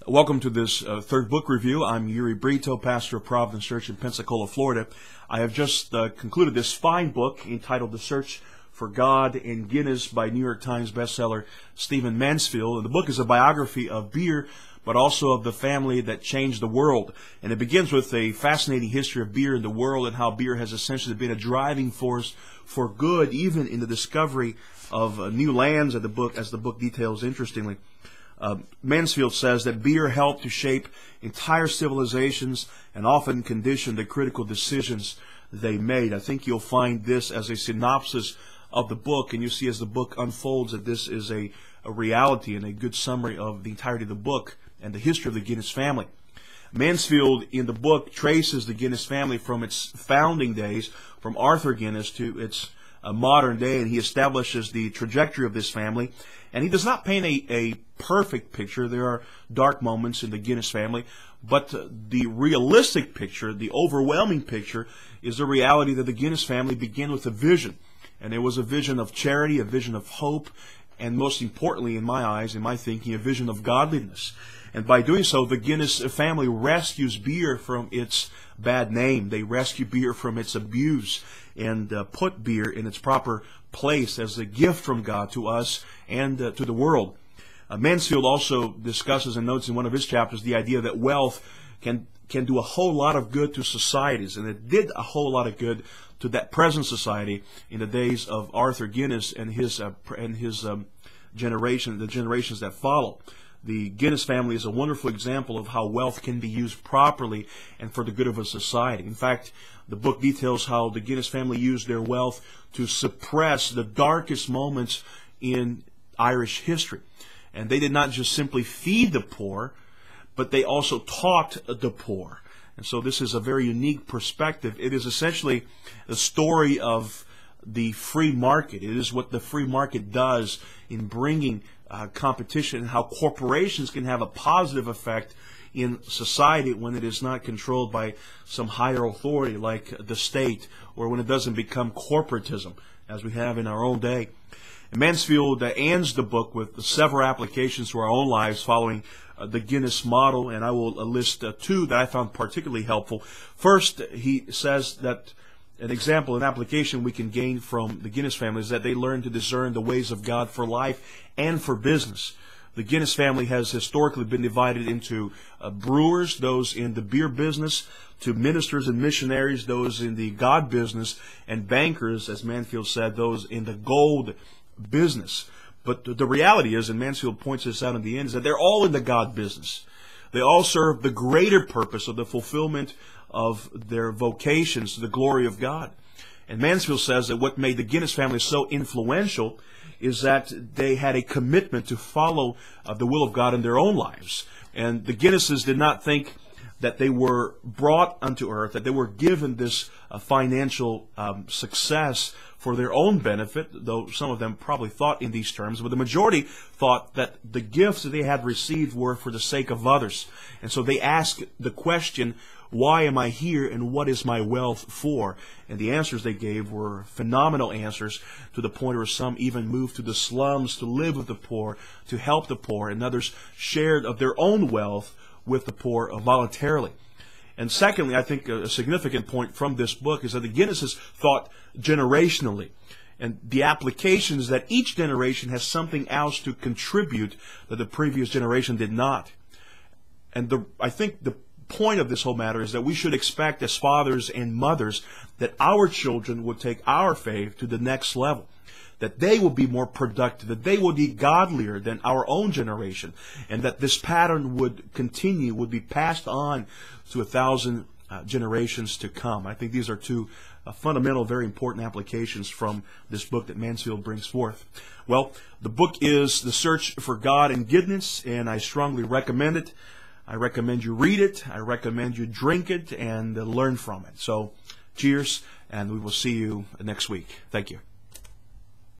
Welcome to this third book review. I'm Uri Brito, pastor of Providence Church in Pensacola, Florida. I have just concluded this fine book entitled The Search for God and Guinness by New York Times bestseller Stephen Mansfield. And the book is a biography of beer, but also of the family that changed the world. And it begins with a fascinating history of beer in the world and how beer has essentially been a driving force for good, even in the discovery of new lands, as the book details interestingly. Mansfield says that beer helped to shape entire civilizations and often conditioned the critical decisions they made. I think you'll find this as a synopsis of the book, and you see as the book unfolds that this is a reality and a good summary of the entirety of the book and the history of the Guinness family. Mansfield in the book traces the Guinness family from its founding days, from Arthur Guinness to its modern day, and he establishes the trajectory of this family. And he does not paint a perfect picture. There are dark moments in the Guinness family, but the realistic picture, the overwhelming picture, is the reality that the Guinness family began with a vision. And it was a vision of charity, a vision of hope, and most importantly, in my eyes, in my thinking, a vision of godliness. And by doing so, the Guinness family rescues beer from its bad name. They rescue beer from its abuse and put beer in its proper place as a gift from God to us and to the world. Mansfield also discusses and notes in one of his chapters the idea that wealth can do a whole lot of good to societies, and it did a whole lot of good to that present society in the days of Arthur Guinness and his generation, the generations that follow. The Guinness family is a wonderful example of how wealth can be used properly and for the good of a society. In fact, the book details how the Guinness family used their wealth to suppress the darkest moments in Irish history. And they did not just simply feed the poor, but they also taught the poor. And so this is a very unique perspective. It is essentially the story of the free market. It is what the free market does in bringing competition, and how corporations can have a positive effect in society when it is not controlled by some higher authority like the state, or when it doesn't become corporatism as we have in our own day. And Mansfield ends the book with several applications to our own lives following the Guinness model, and I will list two that I found particularly helpful. First, he says that an example, an application we can gain from the Guinness family is that they learn to discern the ways of God for life and for business. The Guinness family has historically been divided into brewers, those in the beer business, to ministers and missionaries, those in the God business, and bankers, as Mansfield said, those in the gold business. But the reality is, and Mansfield points this out in the end, is that they're all in the God business. They all serve the greater purpose of the fulfillment of their vocations to the glory of God. And Mansfield says that what made the Guinness family so influential is that they had a commitment to follow the will of God in their own lives. And the Guinnesses did not think that they were brought unto earth, that they were given this financial success for their own benefit, though some of them probably thought in these terms, but the majority thought that the gifts that they had received were for the sake of others. And so they asked the question, why am I here and what is my wealth for? And the answers they gave were phenomenal answers, to the point where some even moved to the slums to live with the poor, to help the poor, and others shared of their own wealth with the poor voluntarily. And secondly, I think a significant point from this book is that the Guinnesses thought generationally, and the application is that each generation has something else to contribute that the previous generation did not. And I think the point of this whole matter is that we should expect, as fathers and mothers, that our children would take our faith to the next level, that they will be more productive, that they will be godlier than our own generation, and that this pattern would continue, would be passed on to 1,000 generations to come. I think these are two fundamental, very important applications from this book that Mansfield brings forth. Well, the book is The Search for God and Guinness, and I strongly recommend it. I recommend you read it. I recommend you drink it and learn from it. So, cheers, and we will see you next week. Thank you.